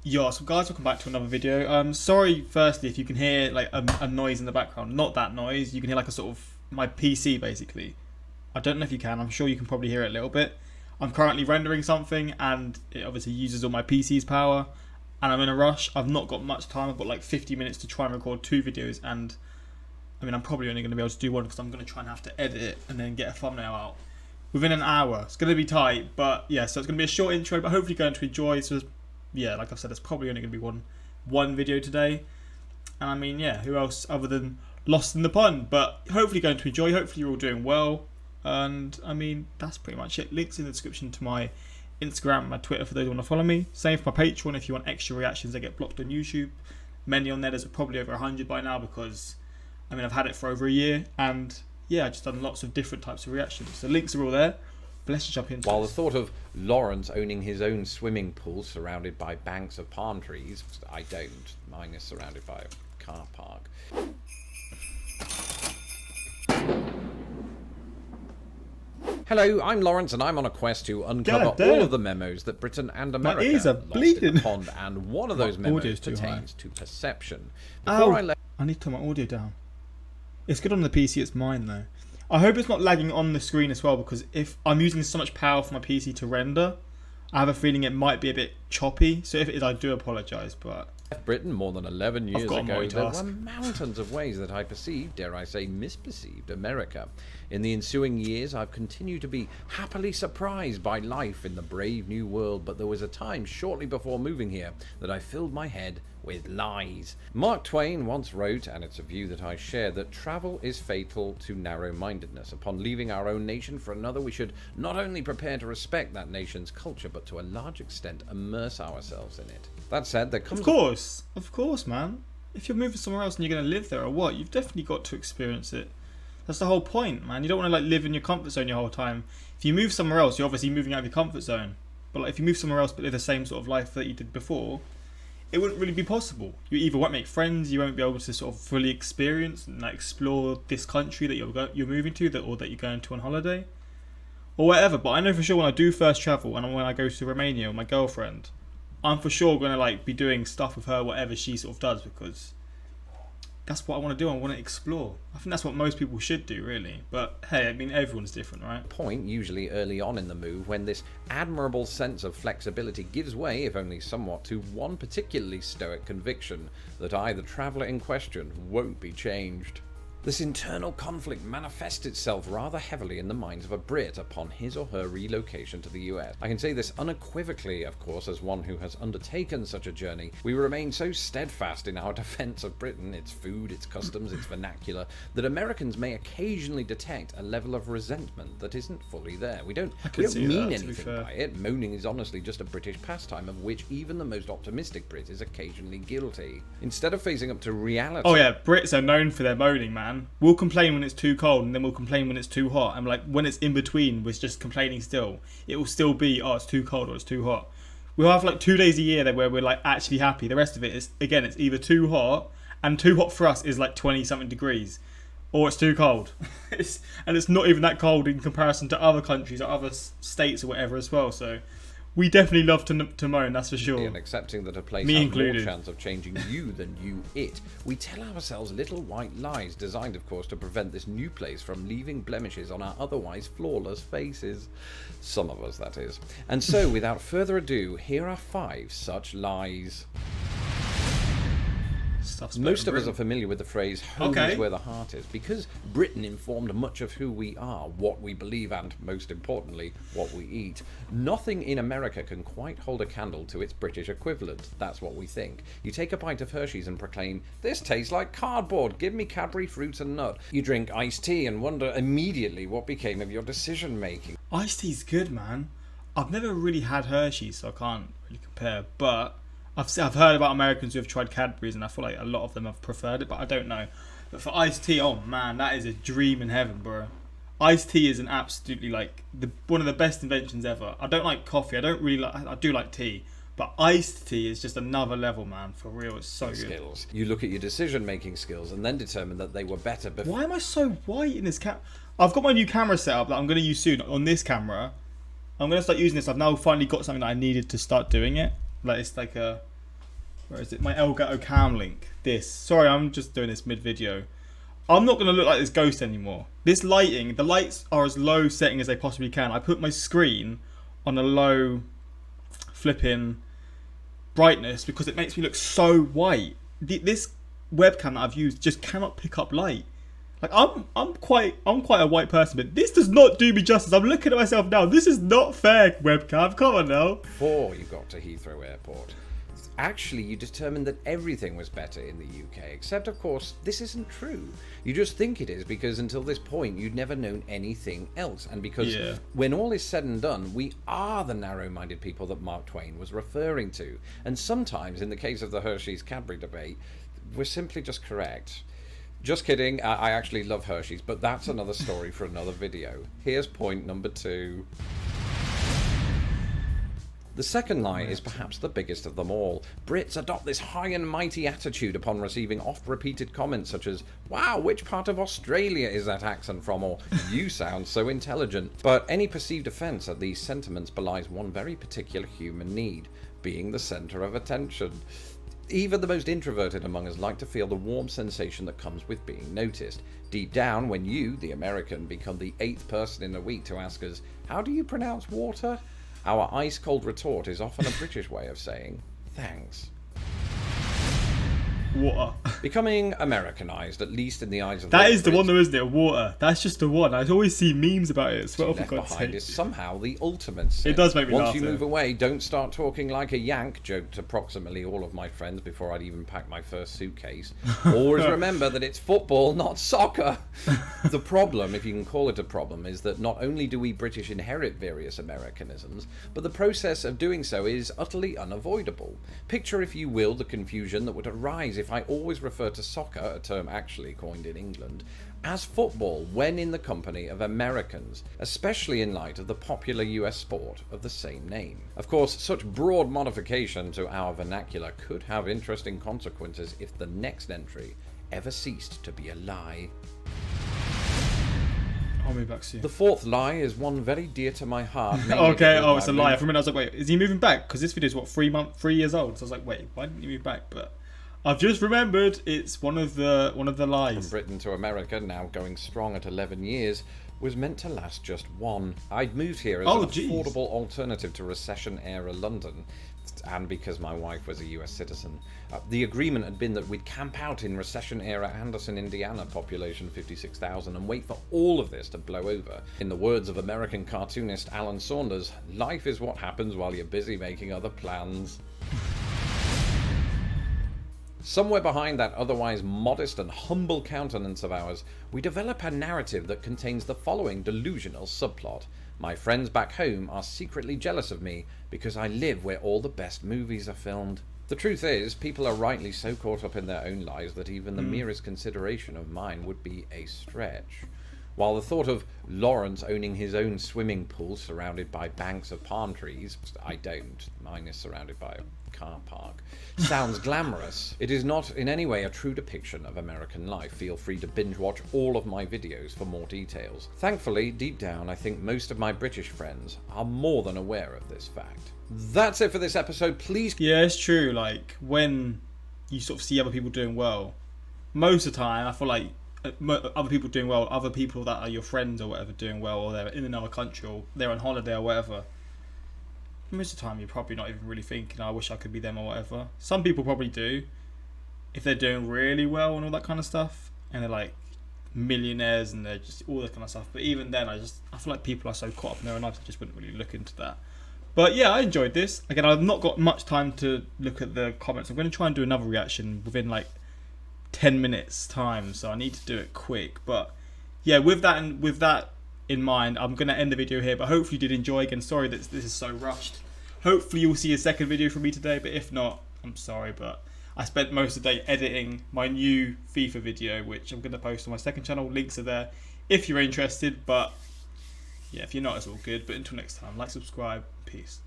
Yo, so guys, welcome back to another video. Sorry, firstly, if you can hear like a noise in the background. Not that noise. You can hear like a sort of my PC basically. I don't know if you can. I'm sure you can probably hear it a little bit. I'm currently rendering something, and it obviously uses all my PC's power. And I'm in a rush. I've not got much time. I've got like 50 minutes to try and record 2 videos, and I mean, I'm probably only going to be able to do one because I'm going to try and have to edit it and then get a thumbnail out within an hour. It's going to be tight, but yeah. So it's going to be a short intro, but hopefully you're going to enjoy. So yeah, like I've said, it's probably only going to be one video today. And I mean, yeah, who else other than Lost in the Pun? But hopefully you're going to enjoy. Hopefully you're all doing well. And I mean, that's pretty much it. Links in the description to my Instagram and my Twitter for those who want to follow me. Same for my Patreon if you want extra reactions that get blocked on YouTube. Many on there. There's probably over 100 by now because, I mean, I've had it for over a year. And yeah, I've just done lots of different types of reactions. So links are all there. But let's jump into While this. the thought of Lawrence owning his own swimming pool surrounded by banks of palm trees, I don't. Mine is surrounded by a car park. Hello, I'm Lawrence, and I'm on a quest to uncover all of the memos that Britain and America ears are lost in bleeding. the pond, and one of those My audio's memos too pertains to perception. Ow. Before I need to turn my audio down. It's good on the PC, it's mine though. I hope it's not lagging on the screen as well, because if I'm using so much power for my PC to render, I have a feeling it might be a bit choppy. So if it is, I do apologise, but left Britain more than 11 years got a ago, there multitask. were mountains of ways that I perceived, dare I say, misperceived America. In the ensuing years, I've continued to be happily surprised by life in the brave new world, but there was a time shortly before moving here that I filled my head with lies. Mark Twain once wrote, and it's a view that I share, that travel is fatal to narrow-mindedness. Upon leaving our own nation for another, we should not only prepare to respect that nation's culture, but to a large extent immerse ourselves in it. That said, there comes of course, man. If you're moving somewhere else and you're going to live there or what, you've definitely got to experience it. That's the whole point, man. You don't want to like live in your comfort zone your whole time. If you move somewhere else, you're obviously moving out of your comfort zone. But like, if you move somewhere else but live the same sort of life that you did before, it wouldn't really be possible. You either won't make friends, you won't be able to sort of fully experience and like explore this country that you're moving to, or that you're going to on holiday, or whatever. But I know for sure when I do first travel and when I go to Romania with my girlfriend, I'm for sure going to like be doing stuff with her, whatever she sort of does, because that's what I want to do. I want to explore. I think that's what most people should do, really. But hey, I mean, everyone's different, right? Point, usually early on in the move, when this admirable sense of flexibility gives way, if only somewhat, to one particularly stoic conviction that I, the traveller in question, won't be changed. This internal conflict manifests itself rather heavily in the minds of a Brit upon his or her relocation to the US. I can say this unequivocally, of course, as one who has undertaken such a journey. We remain so steadfast in our defence of Britain, its food, its customs, its vernacular, that Americans may occasionally detect a level of resentment that isn't fully there. We don't mean anything by it. Moaning is honestly just a British pastime of which even the most optimistic Brit is occasionally guilty. Instead of facing up to reality... Oh yeah, Brits are known for their moaning, man. We'll complain when it's too cold, and then we'll complain when it's too hot. And like when it's in between, we're just complaining still. It will still be, oh, it's too cold or it's too hot. We'll have like 2 days a year there where we're like actually happy. The rest of it is, again, it's either too hot, and too hot for us is like 20 something degrees, or it's too cold. And it's not even that cold in comparison to other countries or other states or whatever as well. So we definitely love to moan, that's for sure. And accepting that a place Me has included. more chance of changing you than you it. We tell ourselves little white lies, designed of course to prevent this new place from leaving blemishes on our otherwise flawless faces. Some of us, that is. And so, without further ado, here are 5 such lies. Most of us are familiar with the phrase, home is where the heart is, because Britain informed much of who we are, what we believe, and, most importantly, what we eat. Nothing in America can quite hold a candle to its British equivalent. That's what we think. You take a bite of Hershey's and proclaim, this tastes like cardboard, give me Cadbury fruits and nut. You drink iced tea and wonder immediately what became of your decision making. Iced tea's good, man. I've never really had Hershey's, so I can't really compare, but I've heard about Americans who have tried Cadbury's, and I feel like a lot of them have preferred it, but I don't know. But for iced tea, oh man, that is a dream in heaven, bro. Iced tea is an absolutely like one of the best inventions ever. I don't like coffee. I do like tea, but iced tea is just another level, man. For real, it's so good. Skills. You look at your decision-making skills and then determine that they were better before. Why am I so white in this I've got my new camera set up that I'm going to use soon on this camera. I'm going to start using this. I've now finally got something that I needed to start doing it. Like it's like a Where is it? My Elgato cam link. This. Sorry, I'm just doing this mid-video. I'm not going to look like this ghost anymore. This lighting, the lights are as low setting as they possibly can. I put my screen on a low flipping brightness because it makes me look so white. This webcam that I've used just cannot pick up light. Like I'm quite a white person, but this does not do me justice. I'm looking at myself now. This is not fair, webcam. Come on now. Before you got to Heathrow Airport, actually you determined that everything was better in the UK, except of course this isn't true. You just think it is because until this point you'd never known anything else, and because when all is said and done, we are the narrow-minded people that Mark Twain was referring to, and sometimes in the case of the Hershey's Cadbury debate, we're simply just correct. Just kidding, I actually love Hershey's, but that's another story for another video. Here's point number 2. The second lie is perhaps the biggest of them all. Brits adopt this high and mighty attitude upon receiving oft-repeated comments such as, "Wow, which part of Australia is that accent from?" or "You sound so intelligent." But any perceived offence at these sentiments belies one very particular human need, being the centre of attention. Even the most introverted among us like to feel the warm sensation that comes with being noticed. Deep down, when you, the American, become the 8th person in a week to ask us, "How do you pronounce water?" our ice-cold retort is often a British way of saying, "Thanks." Water. Becoming Americanized, at least in the eyes of that is Brits, the one though, isn't it? Water. That's just the one. I always see memes about it. Swear left for God's behind sake. is somehow the ultimate sin. It does make me Once laugh. you move away, don't start talking like a Yank, joked approximately all of my friends before I'd even packed my first suitcase. Always remember that it's football, not soccer. The problem, if you can call it a problem, is that not only do we British inherit various Americanisms, but the process of doing so is utterly unavoidable. Picture, if you will, the confusion that would arise if I always refer to soccer, a term actually coined in England, as football when in the company of Americans, especially in light of the popular US sport of the same name. Of course, such broad modification to our vernacular could have interesting consequences if the next entry ever ceased to be a lie. I'll be back soon. The fourth lie is one very dear to my heart. Okay, oh, it's a lie. For a minute I was like, wait, is he moving back? Because this video is what, 3 years old. So I was like, wait, why didn't he move back? But I've just remembered it's one of the lies. From Britain to America, now going strong at 11 years, was meant to last just 1. I'd moved here as an affordable alternative to recession-era London, and because my wife was a US citizen. The agreement had been that we'd camp out in recession-era Anderson, Indiana, population 56,000, and wait for all of this to blow over. In the words of American cartoonist Alan Saunders, life is what happens while you're busy making other plans. Somewhere behind that otherwise modest and humble countenance of ours, we develop a narrative that contains the following delusional subplot. My friends back home are secretly jealous of me because I live where all the best movies are filmed. The truth is, people are rightly so caught up in their own lives that even the merest consideration of mine would be a stretch. While the thought of Lawrence owning his own swimming pool surrounded by banks of palm trees, I don't, mine is surrounded by a car park, sounds glamorous, it is not in any way a true depiction of American life. Feel free to binge watch all of my videos for more details. Thankfully, deep down, I think most of my British friends are more than aware of this fact. That's it for this episode. Please. Yeah, it's true. Like, when you sort of see other people doing well, most of the time, I feel like other people doing well, other people that are your friends or whatever doing well, or they're in another country, or they're on holiday or whatever, most of the time you're probably not even really thinking, I wish I could be them or whatever. Some people probably do, if they're doing really well and all that kind of stuff, and they're like millionaires and they're just all that kind of stuff. But even then, I feel like people are so caught up in their own lives, I just wouldn't really look into that. But yeah, I enjoyed this. Again, I've not got much time to look at the comments. I'm going to try and do another reaction within like 10 minutes time, so I need to do it quick. But yeah, with that in mind, I'm going to end the video here, but hopefully you did enjoy. Again, sorry that this is so rushed. Hopefully you'll see a second video from me today, but if not, I'm sorry, but I spent most of the day editing my new FIFA video, which I'm going to post on my second channel. Links are there if you're interested, but yeah, if you're not, it's all good. But until next time, like, subscribe, peace.